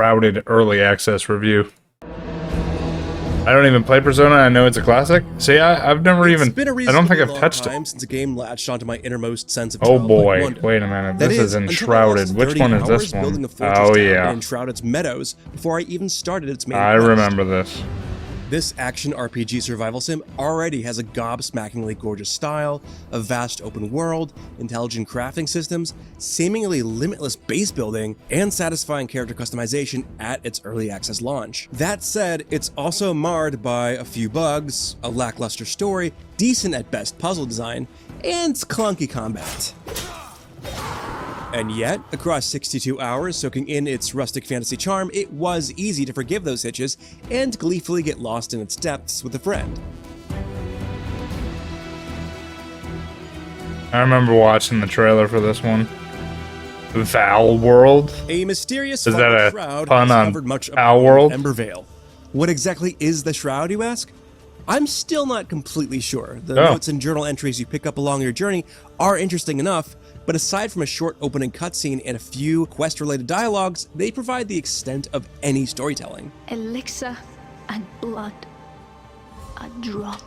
Enshrouded early access review. I don't even play Persona. I know it's a classic. See, I've never even. I don't think I've touched it. Since a game latched onto my innermost sense of Oh childlike boy! wonder. Wait a minute. That This is until I lost Enshrouded. Which 30 one is this hours building one? a fortress Oh town yeah. in Enshrouded's meadows before I even started its main I quest. remember this. This action RPG survival sim already has a gobsmackingly gorgeous style, a vast open world, intelligent crafting systems, seemingly limitless base building, and satisfying character customization at its early access launch. That said, it's also marred by a few bugs, a lackluster story, decent at best puzzle design, and clunky combat. And yet, across 62 hours soaking in its rustic fantasy charm, it was easy to forgive those hitches and gleefully get lost in its depths with a friend. I remember watching the trailer for this one. Val World? A mysterious Is that a shroud pun has on covered much of Owl World? Embervale. What exactly is the shroud, you ask? I'm still not completely sure. The Oh. notes and journal entries you pick up along your journey are interesting enough, but aside from a short opening cutscene and a few quest-related dialogues, they provide the extent of any storytelling. Elixir and blood. A drop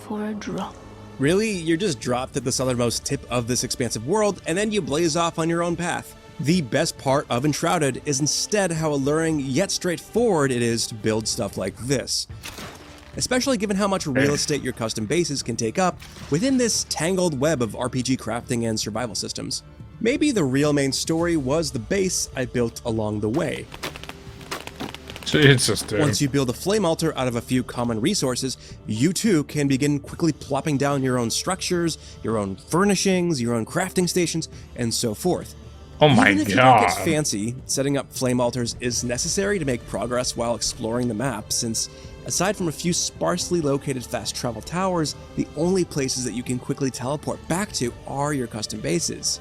for a drop. Really, you're just dropped at the southernmost tip of this expansive world, and then you blaze off on your own path. The best part of Enshrouded is instead how alluring yet straightforward it is to build stuff like this. Especially given how much real estate your custom bases can take up within this tangled web of RPG crafting and survival systems. Maybe the real main story was the base I built along the way. Jesus, dude. Once you build a flame altar out of a few common resources, you too can begin quickly plopping down your own structures, your own furnishings, your own crafting stations, and so forth. Oh my Even if you don't get god. fancy, setting up flame altars is necessary to make progress while exploring the map, since aside from a few sparsely located fast travel towers, the only places that you can quickly teleport back to are your custom bases.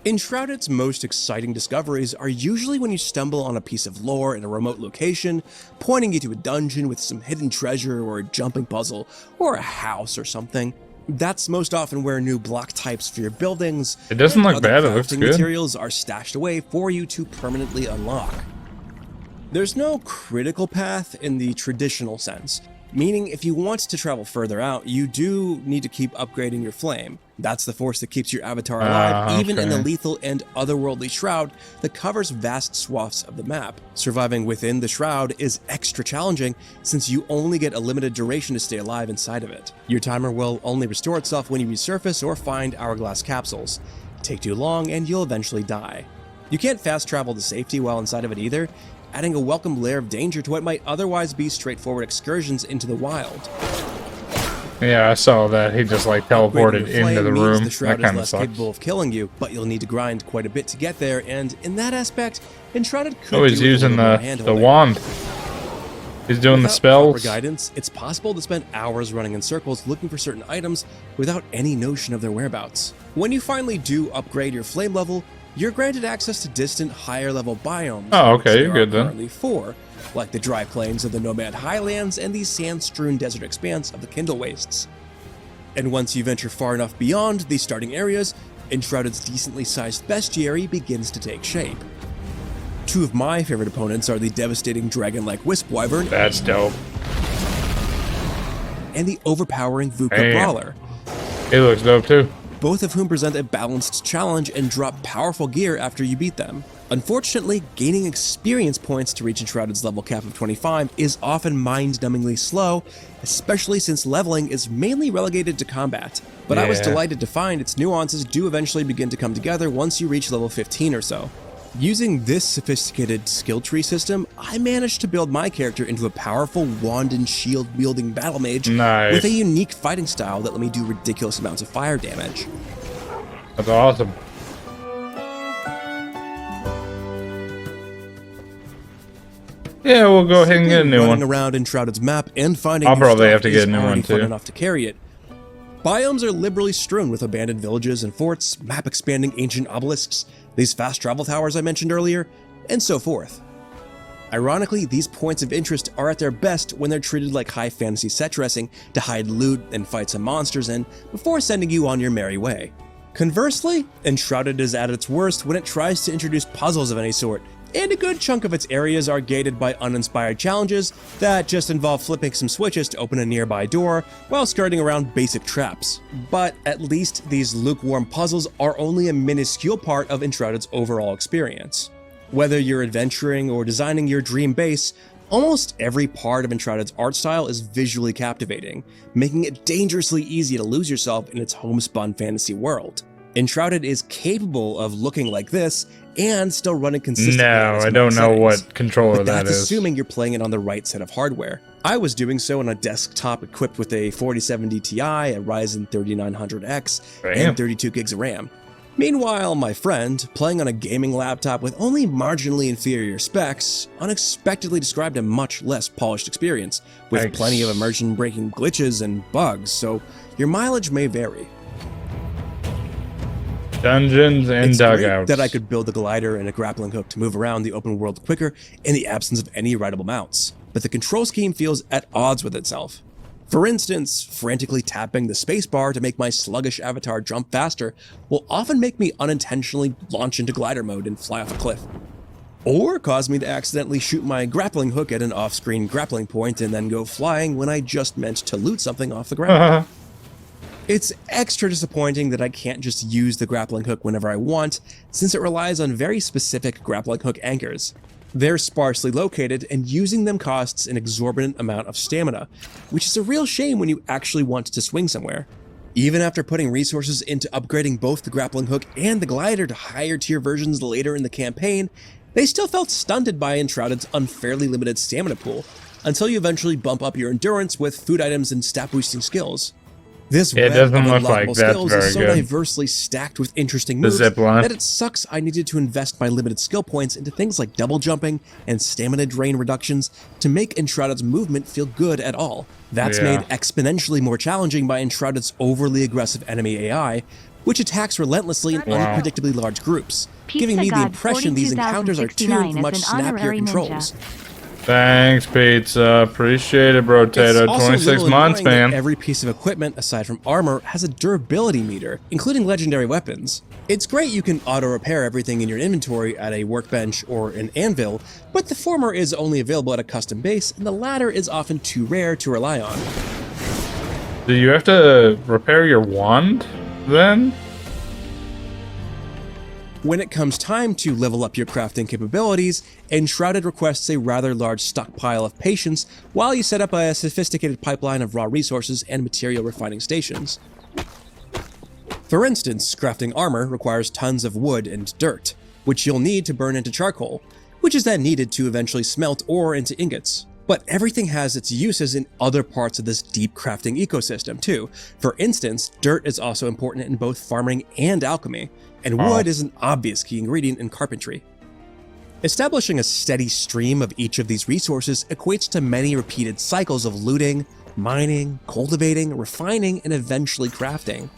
Enshrouded's most exciting discoveries are usually when you stumble on a piece of lore in a remote location, pointing you to a dungeon with some hidden treasure or a jumping puzzle, or a house or something. That's most often where new block types for your buildings It doesn't and look other bad, it looks crafting good. materials are stashed away for you to permanently unlock. There's no critical path in the traditional sense, meaning if you want to travel further out, you do need to keep upgrading your flame. That's the force that keeps your avatar alive, even in the okay. lethal and otherworldly shroud that covers vast swaths of the map. Surviving within the shroud is extra challenging since you only get a limited duration to stay alive inside of it. Your timer will only restore itself when you resurface or find hourglass capsules. Take too long and you'll eventually die. You can't fast travel to safety while inside of it either, adding a welcome layer of danger to what might otherwise be straightforward excursions into the wild. Yeah, I saw that. He just like teleported Upgrading your into the flame means room. the shroud That is kind of less sucks. capable of killing you, but you'll need to grind quite a bit to get there, and in that aspect, Enshrouded could Oh, he's do with a using little more the hand-holding. wand. He's doing the Without spells. proper guidance, it's possible to spend hours running in circles looking for certain items without any notion of their whereabouts. When you finally do upgrade your flame level, you're granted access to distant, higher-level biomes. Oh, which okay, there you're are good then. currently 4, like the dry plains of the Nomad Highlands and the sand-strewn desert expanse of the Kindle Wastes. And once you venture far enough beyond these starting areas, Enshrouded's decently sized bestiary begins to take shape. 2 of my favorite opponents are the devastating dragon-like Wisp Wyvern That's dope. and the overpowering Vuka Damn. Brawler, He looks dope too. both of whom present a balanced challenge and drop powerful gear after you beat them. Unfortunately, gaining experience points to reach Enshrouded's level cap of 25 is often mind-numbingly slow, especially since leveling is mainly relegated to combat. But I was Yeah. delighted to find its nuances do eventually begin to come together once you reach level 15 or so. Using this sophisticated skill tree system, I managed to build my character into a powerful wand and shield wielding battle mage Nice. with a unique fighting style that let me do ridiculous amounts of fire damage. That's awesome. Yeah, we'll go ahead and get a new running one. around Enshrouded's map and finding I'll new probably stuff have to get is a new already one, fun too. enough to carry it. Biomes are liberally strewn with abandoned villages and forts, map-expanding ancient obelisks, these fast travel towers I mentioned earlier, and so forth. Ironically, these points of interest are at their best when they're treated like high fantasy set dressing to hide loot and fight some monsters in before sending you on your merry way. Conversely, Enshrouded is at its worst when it tries to introduce puzzles of any sort, and a good chunk of its areas are gated by uninspired challenges that just involve flipping some switches to open a nearby door while skirting around basic traps. But at least these lukewarm puzzles are only a minuscule part of Enshrouded's overall experience. Whether you're adventuring or designing your dream base, almost every part of Enshrouded's art style is visually captivating, making it dangerously easy to lose yourself in its homespun fantasy world. Enshrouded is capable of looking like this and still running consistently. No, I don't know what controller that is. That's assuming you're playing it on the right set of hardware. I was doing so on a desktop equipped with a 4070 Ti, a Ryzen 3900X, and 32 gigs of RAM. Meanwhile, my friend, playing on a gaming laptop with only marginally inferior specs, unexpectedly described a much less polished experience, with plenty of immersion-breaking glitches and bugs, so your mileage may vary. Dungeons and dugouts. That I could build a glider and a grappling hook to move around the open world quicker in the absence of any rideable mounts, but the control scheme feels at odds with itself. For instance, frantically tapping the spacebar to make my sluggish avatar jump faster will often make me unintentionally launch into glider mode and fly off a cliff. Or cause me to accidentally shoot my grappling hook at an off-screen grappling point and then go flying when I just meant to loot something off the ground. It's extra disappointing that I can't just use the grappling hook whenever I want, since it relies on very specific grappling hook anchors. They're sparsely located, and using them costs an exorbitant amount of stamina, which is a real shame when you actually want to swing somewhere. Even after putting resources into upgrading both the grappling hook and the glider to higher tier versions later in the campaign, they still felt stunted by Enshrouded's unfairly limited stamina pool, until you eventually bump up your endurance with food items and stat boosting skills. This it doesn't look like that's skills very is so good. diversely stacked with interesting moves that it sucks I needed to invest my limited skill points into things like double jumping and stamina drain reductions to make Enshrouded's movement feel good at all. That's made exponentially more challenging by Enshrouded's overly aggressive enemy AI, which attacks relentlessly in unpredictably large groups, giving me the impression these encounters are tuned for much snappier controls. Thanks, Pizza. Appreciate it, bro. Tato. 26 months, man. Every piece of equipment, aside from armor, has a durability meter, including legendary weapons. It's great you can auto-repair everything in your inventory at a workbench or an anvil, but the former is only available at a custom base, and the latter is often too rare to rely on. Do you have to repair your wand, then? When it comes time to level up your crafting capabilities, Enshrouded requests a rather large stockpile of patience while you set up a sophisticated pipeline of raw resources and material refining stations. For instance, crafting armor requires tons of wood and dirt, which you'll need to burn into charcoal, which is then needed to eventually smelt ore into ingots. But everything has its uses in other parts of this deep crafting ecosystem too. For instance, dirt is also important in both farming and alchemy, and wood is an obvious key ingredient in carpentry. Establishing a steady stream of each of these resources equates to many repeated cycles of looting, mining, cultivating, refining, and eventually crafting.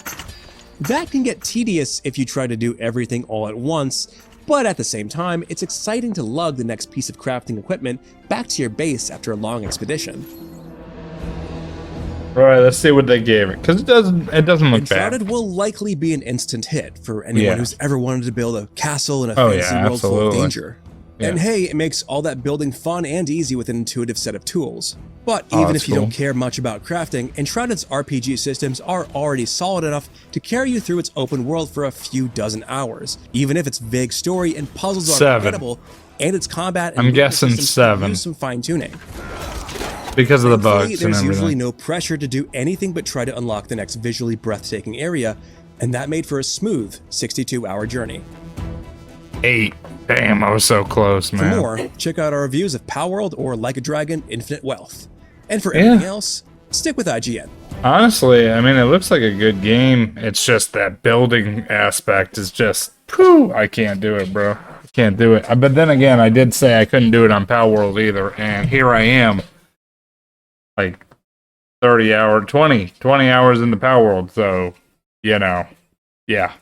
That can get tedious if you try to do everything all at once, but at the same time, it's exciting to lug the next piece of crafting equipment back to your base after a long expedition. Alright, let's see what they gave it, because it doesn't look bad. Enshrouded will likely be an instant hit for anyone who's ever wanted to build a castle in a fantasy world full of danger. And hey, it makes all that building fun and easy with an intuitive set of tools. But even if you don't care much about crafting, Enshrouded's RPG systems are already solid enough to carry you through its open world for a few dozen hours, even if its vague story and puzzles are incredible, and its combat and I'm guessing 7. Use some fine-tuning. Because of the bugs and there's everything. Usually no pressure to do anything but try to unlock the next visually breathtaking area, and that made for a smooth 62-hour journey. 8. Damn, I was so close, man. For more, check out our reviews of Palworld or Like a Dragon: Infinite Wealth. And for everything else, stick with IGN. Honestly, I mean, it looks like a good game. It's just that building aspect is just, I can't do it, bro. I can't do it. But then again, I did say I couldn't do it on Palworld either, and here I am, like 20 hours into Palworld, so, you know, yeah.